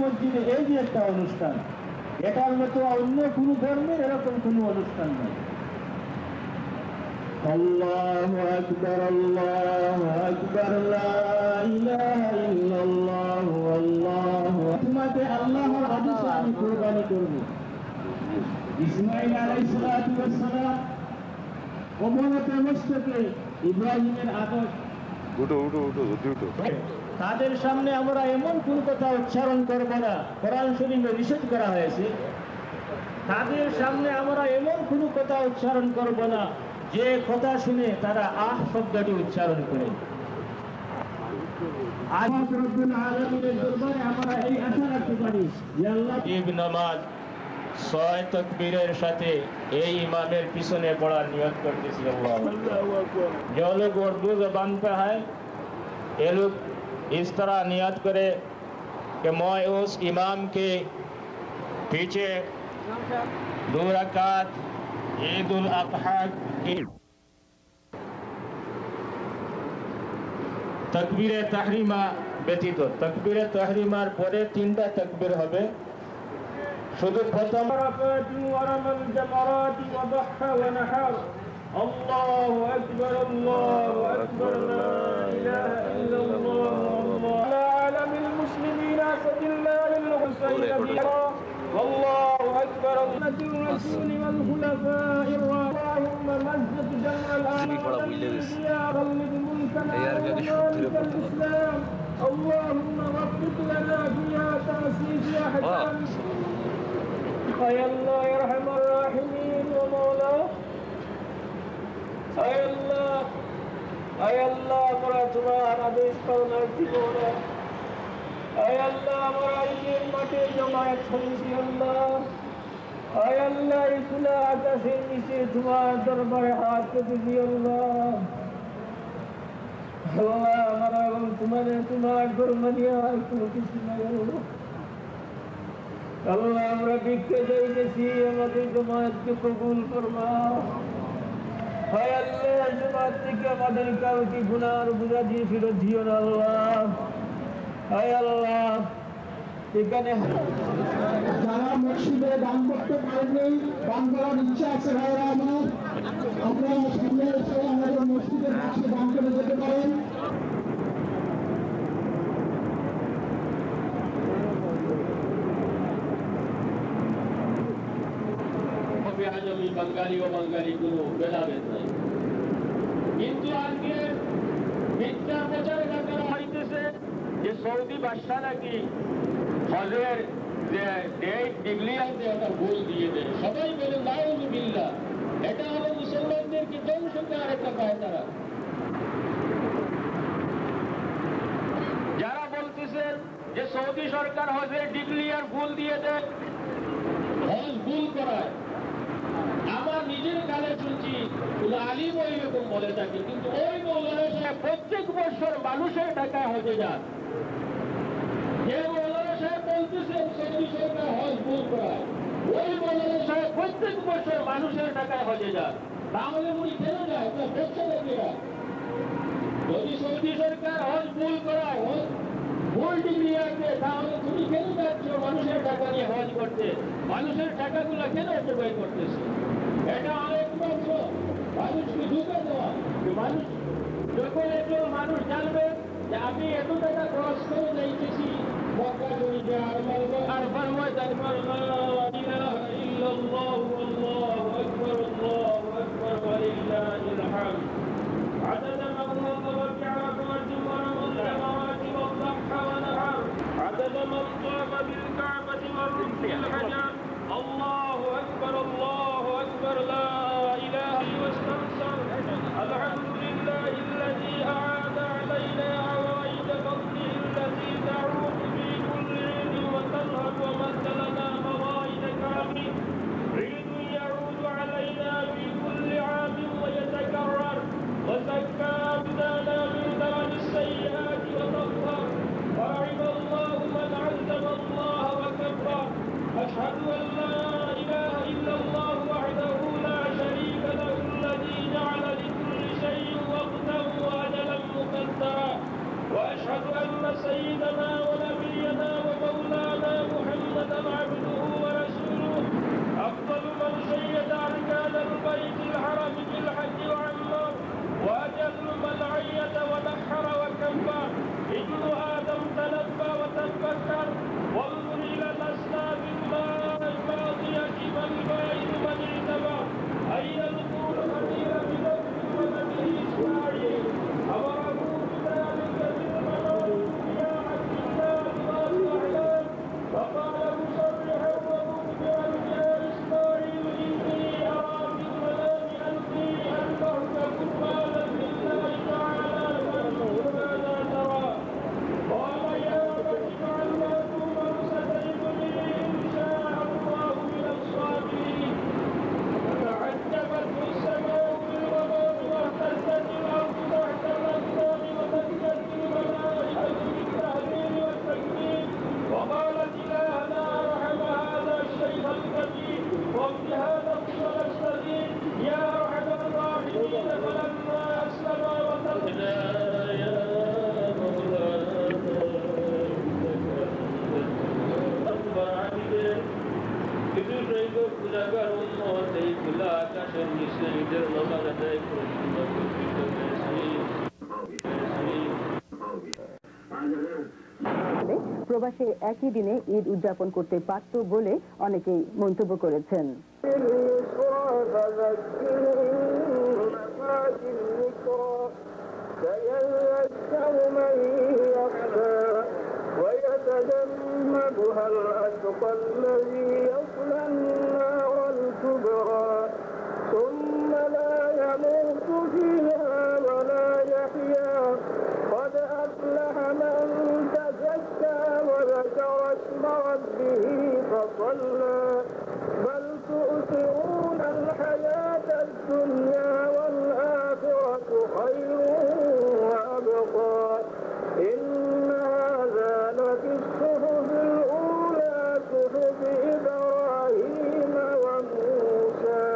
মসজিদে এই যে একটা অনুষ্ঠান, এটার মতো অন্য কোনো ধর্মের এরকম কোনো অনুষ্ঠান নেই। আল্লাহু আকবার, আল্লাহু আকবার, লা ইলাহা ইল্লাল্লাহ, আল্লাহু আকবার। আল্লাহর আদেশে আমি কুরবানি করব। ইসমাঈল আলাইহিস সালাতু ওয়াস সালাম অবনতে মস্তকে ইব্রাহিমের আদর্শ তাদের সামনে আমরা এমন কোন কথা উচ্চারণ করব না, কোরআন শরীফে নিষেধ করা হয়েছে। তাদের সামনে আমরা এমন কোন কথা উচ্চারণ করব না যে কথা শুনে তারা আহ শব্দটি উচ্চারণ করে। আল্লাহ রাব্বুল আলামিনের দরবারে আমরা এই আশা রাখতে পারি যে আল্লাহ নামাজ 6 তাকবীরের সাথে এই ইমামের পিছনে পড়ার নিয়ত করতেছি। আল্লাহু আকবার। जो लोग उर्दू ज़बान पे है ये लोग इस तरह नियत करे कि मैं उस इमाम के पीछे 2 रकात ईद उल अज़हा की तकबीर तहरीमा ব্যতীত तकबीर तहरीमार পরে 3টা তাকবীর হবে। শুধু প্রথম রাকাতু ওয়ারামাল জামারাতি ওয়া দাহা ওয়া নাহার আল্লাহু আকবার, আল্লাহু আকবার, লা ইলাহা ইল্লাল্লাহ, আল্লাহু আলামিল মুসলিমিনা সাল্লাল্লাহু আলাইহি ওয়াসাল্লাম, আল্লাহু আকবার, আল্লাহু রাসূলি ওয়াল খুলাফাইর রাহিমুল্লাহ মাজ্জাত জামাল আলিয়া গলিব মুলকানা ইসলাম আল্লাহুম্মা রাব্বিক লানা ফিহা তাসিস ইয়া হাসান يا الله يا ارحم الراحمين ومولا اي الله আমরা তোমার আদেশ পালন করব। আয় আল্লাহ আমরা এই মাঠে জমায়েত করেছি। আল্লাহ আয় আল্লাহ এই খোলা আকাশের নিচে তোমার দরবারে হাত পেতেছি। আল্লাহ আমরা তোমার দরবারে কোনো কিছু নাই। আল্লাহ আমরা ভিক্ষা চাইতেছি, আমাদের জামাতকে কবুল ফরমা। হায় আল্লাহ জামাত থেকে আমাদের কাউকে গুনার বোঝা দিয়ে ফিরত দিও না। আল্লাহ হায় আল্লাহ এখানে যারা মসজিদে দান করতে পারেননি, দান করার ইচ্ছা আছে ভাইরা আমার, আপনারা সামনে এসে আমাদের মসজিদের পাশে দান করে যেতে পারেন। বাঙালি ও বাঙালি কোনো ভেদাভেদ নাই, কিন্তু আজকে মিথ্যা প্রচারে করা হইতেছে যে সৌদি বাদশা নাকি হজের যে ডেট ডিগ্লিয়াতে একটা ভুল দিয়ে দেয়। সবাই বলে নাউযুবিল্লাহ, এটা হলো মুসলমানদেরকে ধ্বংস করার একটা পায়তারা। যারা বলতেছেন যে সৌদি সরকার হজের ডিগ্লিয়ার ভুল দিয়ে দেয়, হজ ভুল করায়, আমার নিজের কানে শুনছি আলিম ওই রকম বলে থাকে, কিন্তু ওই মৌলানা সাহেব প্রত্যেক বছর মানুষের টাকায় হজে যান। যে মৌলানা সাহেব বলতেছেন সৌদি সরকার হজ ভুল করায়, ওই মৌলানা সাহেব প্রত্যেক বছর মানুষের টাকায় হজে যান। তাহলে উনি কেন যায়? ব্যবসা লোকেরা যদি সৌদি সরকার হজ ভুল করায়, ভুল ডিগ্রি আছে, তাহলে তুমি কেন যাচ্ছ মানুষের টাকা নিয়ে হজ করতে? মানুষের টাকাগুলো কেন অপব্যয় করতেছে? এটা অনেক মাত্র মানুষকে ঢুকে দেওয়া। মানুষ যখন একজন মানুষ জানবে যে আমি এত টাকা খরচ করে যাইতেছি মক্কা শরীফে আরফার ময়দানে, ইলাহা ইল্লাল্লাহু আল্লাহু আকবার, আল্লাহু আকবার ওয়া লিল্লাহিল হামদ। عدد من نظر الكعبة والجمرة والجمرات والضحى ونحر، عدد من طاف بالكعبة والركن الحجر. الله أكبر، الله أكبر، لا إله واستنصر. الحمد لله الذي أعاد علينا عوائد فضله التي تعود في كل عيد وتنهض ومثلنا مواعيد كرمه. عيد يعود علينا في كل عام ويتكرر، وزكى أبدانا من درن السيئات وطهر. ورحم الله من عزم الله وكبر. أشهد প্রবাসে একই দিনে ঈদ উদযাপন করতে পারত বলে অনেকেই মন্তব্য করেছেন। ويتجنبها الأشقى الذي يصلى النار الكبرى ثم لا يموت فيها ولا يحيا قد أفلح من تزكى وذكر اسم ربه فصلى بل تؤثرون الحياة الدنيا والآخرة خير وأبقى إن هذا لفي الصحف الأولى صحف إبراهيم وموسى.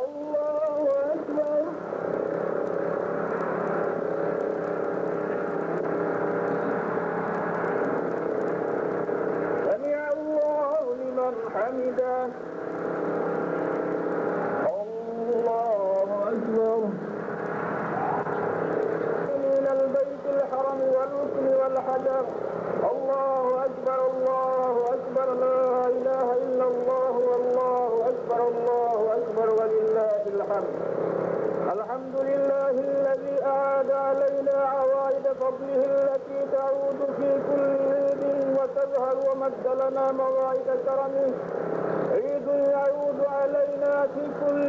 الله أكبر. سمع الله لمن حمده. الله أكبر. من البيت الحرم والركن والحجر. الله أكبر الله أكبر لا إله إلا الله والله أكبر الله أكبر ولله الحمد. الحمد لله الذي أعاد علينا عوائد فضله التي تعود في كل عيد وتظهر ومد لنا مواعيد كرمه. عيد يعود علينا في كل